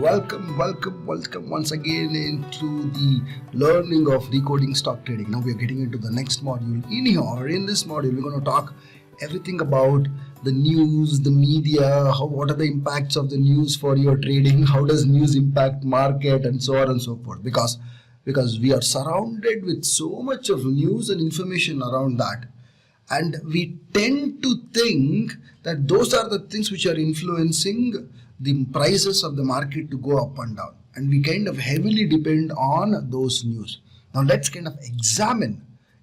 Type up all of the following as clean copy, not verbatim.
Welcome once again into the learning of decoding stock trading. Now we are getting into the next module. In this module, we're going to talk everything about the news, the media, what are the impacts of the news for your trading, how does news impact market, and so on and so forth. Because we are surrounded with so much of news and information around that. And we tend to think that those are the things which are influencing the prices of the market to go up and down. And we kind of heavily depend on those news. Now let's kind of examine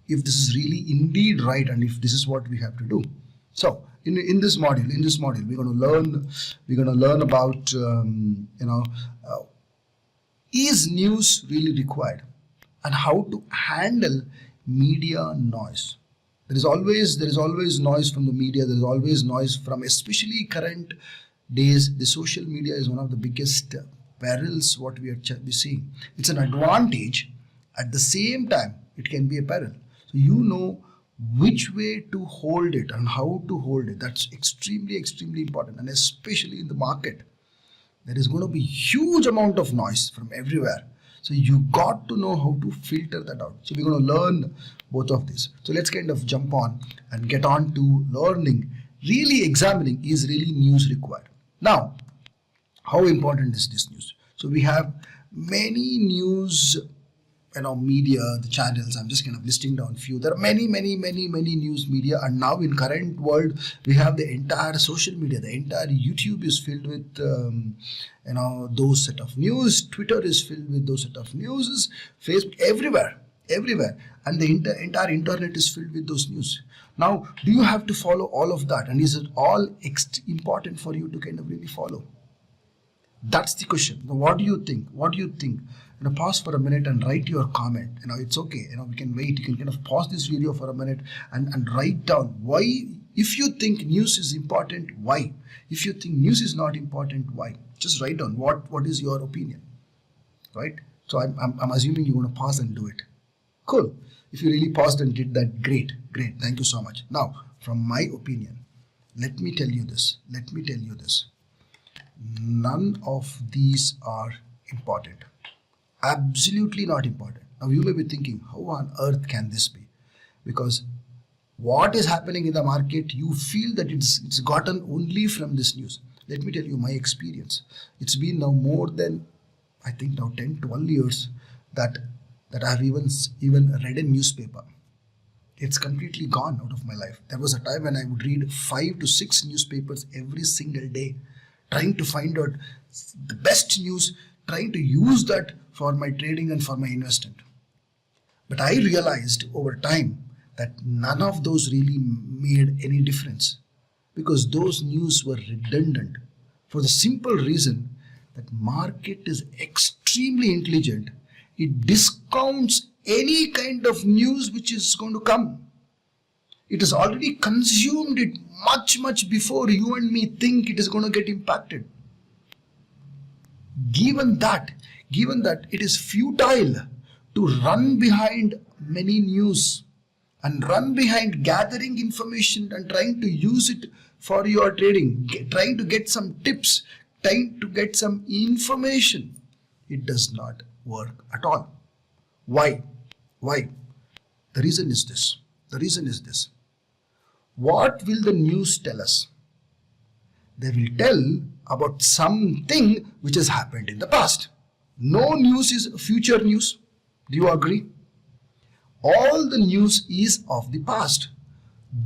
if this is really indeed right and if this is what we have to do. So in this module, we're going to learn about is news really required and how to handle media noise. There is always noise from the media. There is always noise from, especially current days. The social media is one of the biggest perils what we are seeing. It's an advantage. At the same time, it can be a peril. So you know which way to hold it and how to hold it. That's extremely important. And especially in the market, there is going to be huge amount of noise from everywhere. So you got to know how to filter that out. So we're going to learn both of these. So let's kind of jump on and get on to learning, really examining, is really news required. Now, how important is this news? So we have many news, media, the channels. I'm just kind of listing down few. There are many news media, and now in current world we have the entire social media. The entire YouTube is filled with those set of news. Twitter is filled with those set of news. Facebook, everywhere, and the entire internet is filled with those news. Now, do you have to follow all of that, and is it all important for you to kind of really follow? That's the question. Now, what do you think? Pause for a minute and write your comment. It's okay. We can wait. You can kind of pause this video for a minute and write down why. If you think news is important, why? If you think news is not important, why? Just write down what is your opinion, right? So I'm assuming you're going to pause and do it. Cool. If you really paused and did that, great. Thank you so much. Now, from my opinion, let me tell you this. None of these are important. Absolutely not important. Now you may be thinking, how on earth can this be? Because what is happening in the market, you feel that it's gotten only from this news. Let me tell you my experience. It's been now more than, I think now 10-12 years that I've even read a newspaper. It's completely gone out of my life. There was a time when I would read 5 to 6 newspapers every single day, trying to find out the best news, trying to use that for my trading and for my investment. But I realized over time that none of those really made any difference, because those news were redundant, for the simple reason that market is extremely intelligent. It discounts any kind of news which is going to come. It has already consumed it much before you and me think it is going to get impacted. Given that it is futile to run behind many news and run behind gathering information and trying to use it for your trading, trying to get some tips, trying to get some information, it does not work at all. Why? The reason is this. What will the news tell us? They will tell about something which has happened in the past. No news is future news. Do you agree? All the news is of the past.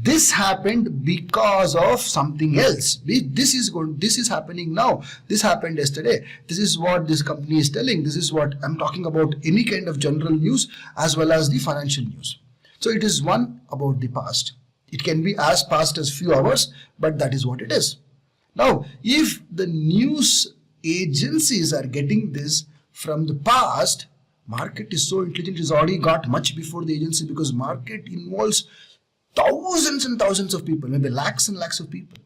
This happened because of something else. This is happening now. This happened yesterday. This is what this company is telling. This is what I'm talking about. Any kind of general news as well as the financial news. So it is one about the past. It can be as past as few hours, but that is what it is. Now, if the news agencies are getting this from the past, market is so intelligent, it's already got much before the agency, because market involves thousands and thousands of people, maybe lakhs and lakhs of people,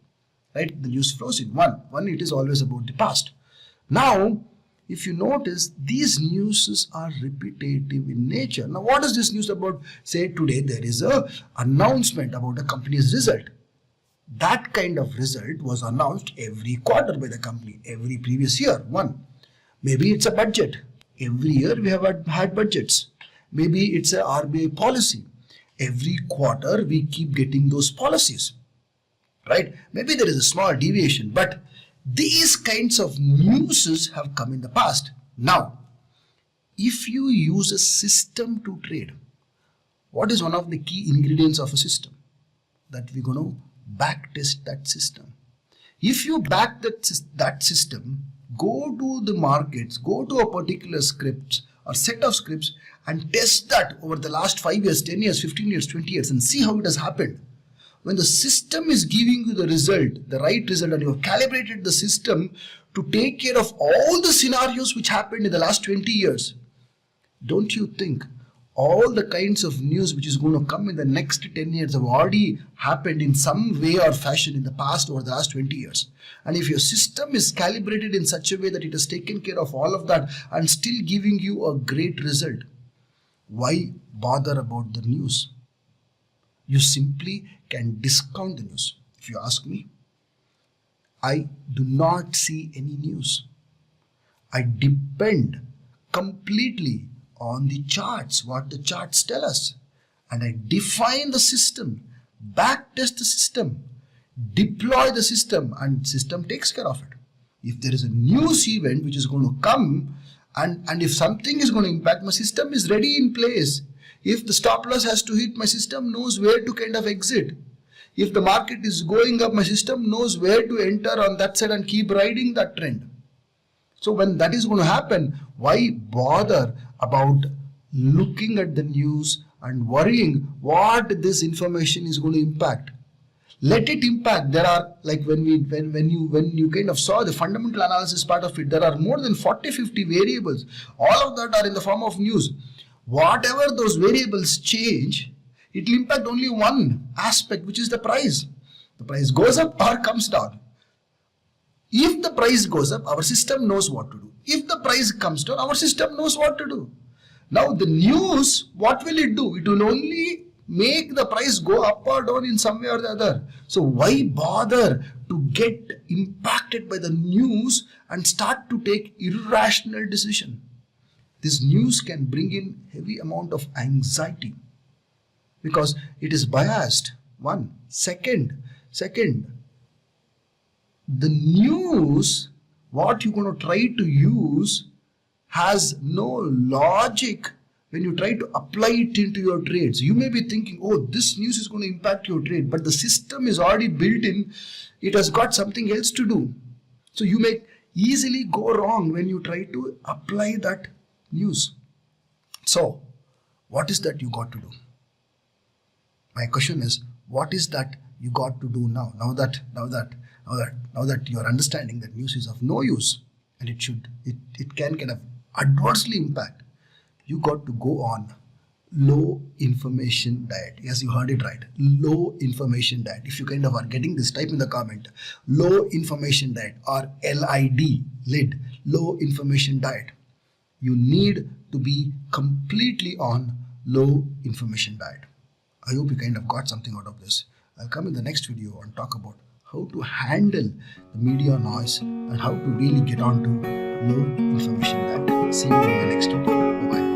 right? The news flows in. One, it is always about the past. Now, if you notice, these news are repetitive in nature. Now, what is this news about? Say today there is a announcement about a company's result. That kind of result was announced every quarter by the company, every previous year. One. Maybe it's a budget. Every year we have had budgets. Maybe it's a RBI policy. Every quarter we keep getting those policies, right? Maybe there is a small deviation, but these kinds of newses have come in the past. Now, if you use a system to trade, what is one of the key ingredients of a system? That we're going to back test that system. If you back that system, go to the markets, go to a particular script or set of scripts and test that over the last 5 years, 10 years, 15 years, 20 years and see how it has happened. When the system is giving you the result, the right result, and you have calibrated the system to take care of all the scenarios which happened in the last 20 years, don't you think all the kinds of news which is going to come in the next 10 years have already happened in some way or fashion in the past over the last 20 years? And if your system is calibrated in such a way that it has taken care of all of that and still giving you a great result, why bother about the news? You simply can discount the news. If you ask me, I do not see any news. I depend completely on the charts, what the charts tell us. And I define the system, backtest the system, deploy the system, and system takes care of it. If there is a news event which is going to come and if something is going to impact, my system is ready in place. If the stop loss has to hit, my system knows where to kind of exit. If the market is going up, my system knows where to enter on that side and keep riding that trend. So when that is going to happen, why bother about looking at the news and worrying what this information is going to impact? Let it impact. There are, like when you kind of saw the fundamental analysis part of it, there are more than 40-50 variables. All of that are in the form of news. Whatever those variables change, it will impact only one aspect, which is the price. The price goes up or comes down. If the price goes up, our system knows what to do. If the price comes down, our system knows what to do. Now the news, what will it do? It will only make the price go up or down in some way or the other. So why bother to get impacted by the news and start to take irrational decision? This news can bring in heavy amount of anxiety because it is biased. One. Second, the news, what you're going to try to use, has no logic when you try to apply it into your trades. You may be thinking, oh, this news is going to impact your trade, but the system is already built in. It has got something else to do. So you may easily go wrong when you try to apply that news. So what is that you got to do? My question is, what is that you got to do now? Now that you are understanding that news is of no use and it can kind of adversely impact, you got to go on low information diet. Yes, you heard it right. Low information diet. If you kind of are getting this, type in the comment, low information diet, or LID, low information diet. You need to be completely on low information diet. I hope you kind of got something out of this. I'll come in the next video and talk about how to handle the media noise and how to really get on to low information diet. See you in my next video. Bye-bye.